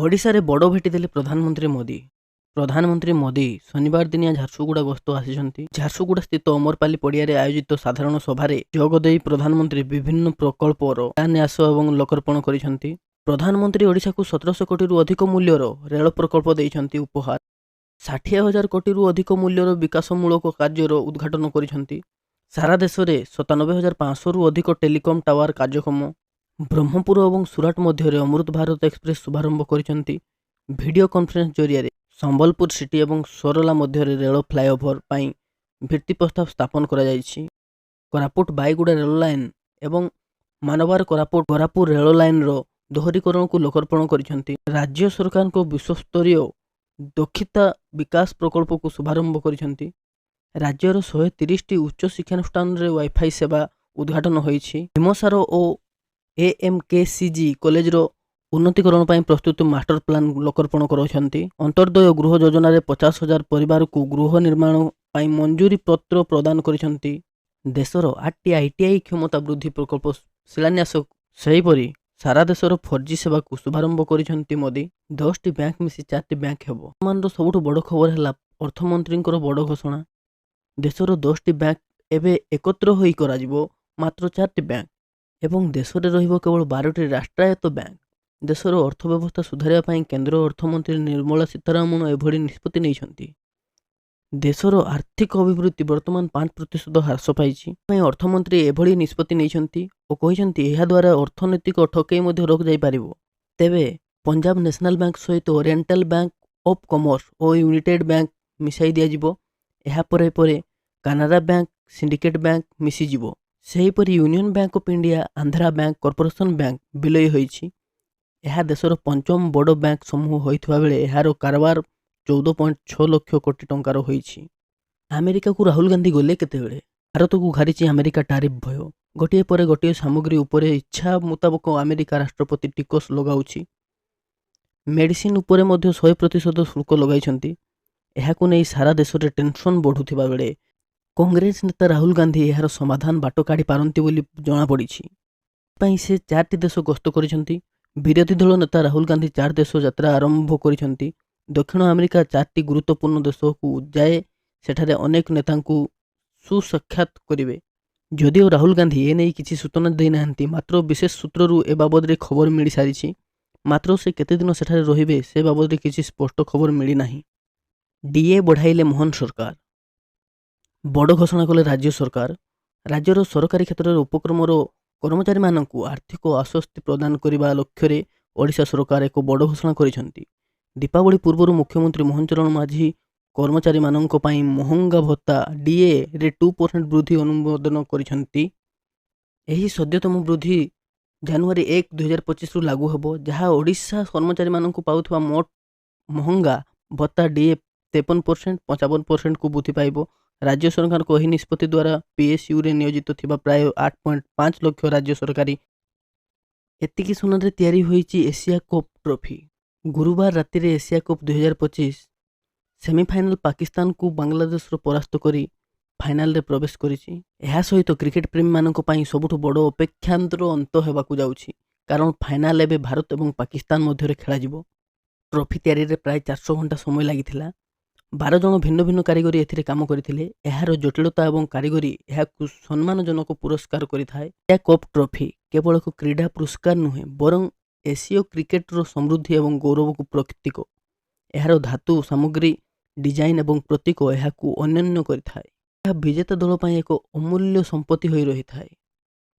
ଓଡ଼ିଶାରେ ବଡ଼ ଭେଟିଦେଲେ ପ୍ରଧାନମନ୍ତ୍ରୀ ମୋଦି। ପ୍ରଧାନମନ୍ତ୍ରୀ ମୋଦି ଶନିବାର ଦିନିଆ ଝାରସୁଗୁଡ଼ା ଗସ୍ତ ଆସିଛନ୍ତି। ଝାରସୁଗୁଡ଼ା ସ୍ଥିତ ଅମରପାଲି ପଡ଼ିଆରେ ଆୟୋଜିତ ସାଧାରଣ ସଭାରେ ଯୋଗଦେଇ ପ୍ରଧାନମନ୍ତ୍ରୀ ବିଭିନ୍ନ ପ୍ରକଳ୍ପର ଶିଳାନ୍ୟାସ ଏବଂ ଲୋକାର୍ପଣ କରିଛନ୍ତି। ପ୍ରଧାନମନ୍ତ୍ରୀ ଓଡ଼ିଶାକୁ 1700 କୋଟିରୁ ଅଧିକ ମୂଲ୍ୟର ରେଳ ପ୍ରକଳ୍ପ ଦେଇଛନ୍ତି ଉପହାର। 60,000 କୋଟିରୁ ଅଧିକ ମୂଲ୍ୟର ବିକାଶମୂଳକ କାର୍ଯ୍ୟର ଉଦ୍ଘାଟନ କରିଛନ୍ତି। ସାରା ଦେଶରେ 97,500ରୁ ଅଧିକ ଟେଲିକମ୍ ଟାୱାର କାର୍ଯ୍ୟକ୍ଷମ। ବ୍ରହ୍ମପୁର ଏବଂ ସୁରାଟ ମଧ୍ୟରେ ଅମୃତ ଭାରତ ଏକ୍ସପ୍ରେସ୍ ଶୁଭାରମ୍ଭ କରିଛନ୍ତି। ଭିଡ଼ିଓ କନଫରେନ୍ସ ଜରିଆରେ ସମ୍ବଲପୁର ସିଟି ଏବଂ ସୋରଲା ମଧ୍ୟରେ ରେଳ ଫ୍ଲାଏଓଭର ପାଇଁ ଭିତ୍ତିପ୍ରସ୍ତର ସ୍ଥାପନ କରାଯାଇଛି। କୋରାପୁଟ ବାଇଗୁଡ଼ା ରେଳ ଲାଇନ୍ ଏବଂ ମାନବାର କୋରାପୁଟ ରେଳ ଲାଇନ୍ର ଦୋହରୀକରଣକୁ ଲୋକାର୍ପଣ କରିଛନ୍ତି। ରାଜ୍ୟ ସରକାରଙ୍କ ବିଶ୍ୱସ୍ତରୀୟ ଦକ୍ଷତା ବିକାଶ ପ୍ରକଳ୍ପକୁ ଶୁଭାରମ୍ଭ କରିଛନ୍ତି। ରାଜ୍ୟର 130ଟି ଉଚ୍ଚ ଶିକ୍ଷାନୁଷ୍ଠାନରେ ୱାଇଫାଇ ସେବା ଉଦ୍ଘାଟନ ହୋଇଛି। ଭୀମସାର ଓ AMKCG କଲେଜର ଉନ୍ନତିକରଣ ପାଇଁ ପ୍ରସ୍ତୁତ ମାଷ୍ଟର ପ୍ଲାନ୍ ଲୋକାର୍ପଣ କରିଛନ୍ତି। ଅନ୍ତର୍ଦୟ ଗୃହ ଯୋଜନାରେ 50,000 ପରିବାରକୁ ଗୃହ ନିର୍ମାଣ ପାଇଁ ମଞ୍ଜୁରୀ ପତ୍ର ପ୍ରଦାନ କରିଛନ୍ତି। ଦେଶର 8ଟି ITI କ୍ଷମତା ବୃଦ୍ଧି ପ୍ରକଳ୍ପ ଶିଳାନ୍ୟାସ। ସେହିପରି ସାରା ଦେଶର 4G ସେବାକୁ ଶୁଭାରମ୍ଭ କରିଛନ୍ତି ମୋଦି। 10ଟି ବ୍ୟାଙ୍କ ମିଶି 4ଟି ବ୍ୟାଙ୍କ ହେବ। ବର୍ତ୍ତମାନର ସବୁଠୁ ବଡ଼ ଖବର ହେଲା ଅର୍ଥମନ୍ତ୍ରୀଙ୍କର ବଡ଼ ଘୋଷଣା। ଦେଶର 10ଟି ବ୍ୟାଙ୍କ ଏବେ ଏକତ୍ର ହୋଇ କରାଯିବ ମାତ୍ର 4ଟି ବ୍ୟାଙ୍କ ଏବଂ ଦେଶରେ ରହିବ କେବଳ 12ଟି ରାଷ୍ଟ୍ରାୟତ୍ତ ବ୍ୟାଙ୍କ। ଦେଶର ଅର୍ଥବ୍ୟବସ୍ଥା ସୁଧାରିବା ପାଇଁ କେନ୍ଦ୍ର ଅର୍ଥମନ୍ତ୍ରୀ ନିର୍ମଳା ସୀତାରମଣ ଏଭଳି ନିଷ୍ପତ୍ତି ନେଇଛନ୍ତି। ଦେଶର ଆର୍ଥିକ ଅଭିବୃଦ୍ଧି ବର୍ତ୍ତମାନ 5% ହ୍ରାସ ପାଇଛି। ପାଇଁ ଅର୍ଥମନ୍ତ୍ରୀ ଏଭଳି ନିଷ୍ପତ୍ତି ନେଇଛନ୍ତି ଓ କହିଛନ୍ତି ଏହାଦ୍ୱାରା ଅର୍ଥନୈତିକ ଠକେଇ ମଧ୍ୟ ରୋକାଯାଇପାରିବ। ତେବେ ପଞ୍ଜାବ ନ୍ୟାସନାଲ ବ୍ୟାଙ୍କ ସହିତ oriental bank of commerce O United bank ମିଶାଇ ଦିଆଯିବ। ଏହା ପରେ ପରେ କାନାରା ବ୍ୟାଙ୍କ, ସିଣ୍ଡିକେଟ୍ ବ୍ୟାଙ୍କ ମିଶିଯିବ। ସେହିପରି union bank of India, Andhra bank, corporation bank ବିଲୟ ହୋଇଛି। ଏହା ଦେଶର ପଞ୍ଚମ ବଡ଼ ବ୍ୟାଙ୍କ ସମୂହ ହୋଇଥିବା ବେଳେ ଏହାର କାରବାର 14.6 ଲକ୍ଷ କୋଟି ଟଙ୍କାର ହୋଇଛି। ଆମେରିକାକୁ ରାହୁଲ ଗାନ୍ଧୀ ଗଲେ କେତେବେଳେ? ଭାରତକୁ ଘାରିଛି ଆମେରିକା ଟାରିଫ ଭୟ। ଗୋଟିଏ ପରେ ଗୋଟିଏ ସାମଗ୍ରୀ ଉପରେ ଇଚ୍ଛା ମୁତାବକ ଆମେରିକା ରାଷ୍ଟ୍ରପତି ଟିକସ ଲଗାଉଛି। ମେଡିସିନ ଉପରେ ମଧ୍ୟ 100% ଶୁଳ୍କ ଲଗାଇଛନ୍ତି। ଏହାକୁ ନେଇ ସାରା ଦେଶରେ ଟେନସନ୍ ବଢ଼ୁଥିବା ବେଳେ କଂଗ୍ରେସ ନେତା ରାହୁଲ ଗାନ୍ଧୀ ଏହାର ସମାଧାନ ବାଟ କାଢ଼ି ପାରନ୍ତି ବୋଲି ଜଣାପଡ଼ିଛି। ପାଇଁ ସେ 4ଟି ଦେଶ ଗସ୍ତ କରିଛନ୍ତି। ବିରୋଧୀ ଦଳ ନେତା ରାହୁଲ ଗାନ୍ଧୀ 4 ଦେଶ ଯାତ୍ରା ଆରମ୍ଭ କରିଛନ୍ତି। ଦକ୍ଷିଣ ଆମେରିକା 4ଟି ଗୁରୁତ୍ୱପୂର୍ଣ୍ଣ ଦେଶକୁ ଯାଏ ସେଠାରେ ଅନେକ ନେତାଙ୍କୁ ସୁସାକ୍ଷାତ କରିବେ। ଯଦିଓ ରାହୁଲ ଗାନ୍ଧୀ ଏନେଇ କିଛି ସୂଚନା ଦେଇନାହାନ୍ତି, ମାତ୍ର ବିଶେଷ ସୂତ୍ରରୁ ଏ ବାବଦରେ ଖବର ମିଳିସାରିଛି। ମାତ୍ର ସେ କେତେଦିନ ସେଠାରେ ରହିବେ ସେ ବାବଦରେ କିଛି ସ୍ପଷ୍ଟ ଖବର ମିଳିନାହିଁ। DA ବଢ଼ାଇଲେ ମୋହନ ସରକାର। ବଡ଼ ଘୋଷଣା କଲେ ରାଜ୍ୟ ସରକାର। ରାଜ୍ୟର ସରକାରୀ କ୍ଷେତ୍ରରେ ଉପକ୍ରମର କର୍ମଚାରୀମାନଙ୍କୁ ଆର୍ଥିକ ଆଶ୍ୱସ୍ତି ପ୍ରଦାନ କରିବା ଲକ୍ଷ୍ୟରେ ଓଡ଼ିଶା ସରକାର ଏକ ବଡ଼ ଘୋଷଣା କରିଛନ୍ତି। ଦୀପାବଳି ପୂର୍ବରୁ ମୁଖ୍ୟମନ୍ତ୍ରୀ ମୋହନ ଚରଣ ମାଝୀ କର୍ମଚାରୀମାନଙ୍କ ପାଇଁ ମହଙ୍ଗା ଭତ୍ତା DAରେ 2% ବୃଦ୍ଧି ଅନୁମୋଦନ କରିଛନ୍ତି। ଏହି ସଦ୍ୟତମ ବୃଦ୍ଧି ଜାନୁଆରୀ 1, 2025ରୁ ଲାଗୁ ହେବ, ଯାହା ଓଡ଼ିଶା କର୍ମଚାରୀମାନଙ୍କୁ ପାଉଥିବା ମୋଟ ମହଙ୍ଗା ଭତ୍ତା DA 53%, 55%କୁ ବୃଦ୍ଧି ପାଇବ। ରାଜ୍ୟ ସରକାରଙ୍କ ଏହି ନିଷ୍ପତ୍ତି ଦ୍ୱାରା PSUରେ ନିୟୋଜିତ ଥିବା ପ୍ରାୟ 8.5 ଲକ୍ଷ ରାଜ୍ୟ ସରକାରୀ ଏତିକି ସୁନାରେ ତିଆରି ହୋଇଛି ଏସିଆ କପ୍ ଟ୍ରଫି। ଗୁରୁବାର ରାତିରେ ଏସିଆ କପ୍ 2025 ସେମିଫାଇନାଲ ପାକିସ୍ତାନକୁ ବାଂଲାଦେଶର ପରାସ୍ତ କରି ଫାଇନାଲରେ ପ୍ରବେଶ କରିଛି। ଏହା ସହିତ କ୍ରିକେଟ ପ୍ରେମୀମାନଙ୍କ ପାଇଁ ସବୁଠୁ ବଡ଼ ଅପେକ୍ଷାର ଅନ୍ତ ହେବାକୁ ଯାଉଛି, କାରଣ ଫାଇନାଲ ଏବେ ଭାରତ ଏବଂ ପାକିସ୍ତାନ ମଧ୍ୟରେ ଖେଳାଯିବ। ଟ୍ରଫି ତିଆରିରେ ପ୍ରାୟ 400 ଘଣ୍ଟା ସମୟ ଲାଗିଥିଲା। 12 ଜଣ ଭିନ୍ନ ଭିନ୍ନ କାରିଗରୀ ଏଥିରେ କାମ କରିଥିଲେ। ଏହାର ଜଟିଳତା ଏବଂ କାରିଗରୀ ଏହାକୁ ସମ୍ମାନଜନକ ପୁରସ୍କାର କରିଥାଏ। ଏସିଆ କପ୍ ଟ୍ରଫି କେବଳ ଏକ କ୍ରୀଡ଼ା ପୁରସ୍କାର ନୁହେଁ, ବରଂ ଏସୀୟ କ୍ରିକେଟର ସମୃଦ୍ଧି ଏବଂ ଗୌରବକୁ ପ୍ରତୀକ। ଏହାର ଧାତୁ ସାମଗ୍ରୀ, ଡିଜାଇନ ଏବଂ ପ୍ରତୀକ ଏହାକୁ ଅନନ୍ୟ କରିଥାଏ। ଏହା ବିଜେତା ଦଳ ପାଇଁ ଏକ ଅମୂଲ୍ୟ ସମ୍ପତ୍ତି ହୋଇ ରହିଥାଏ।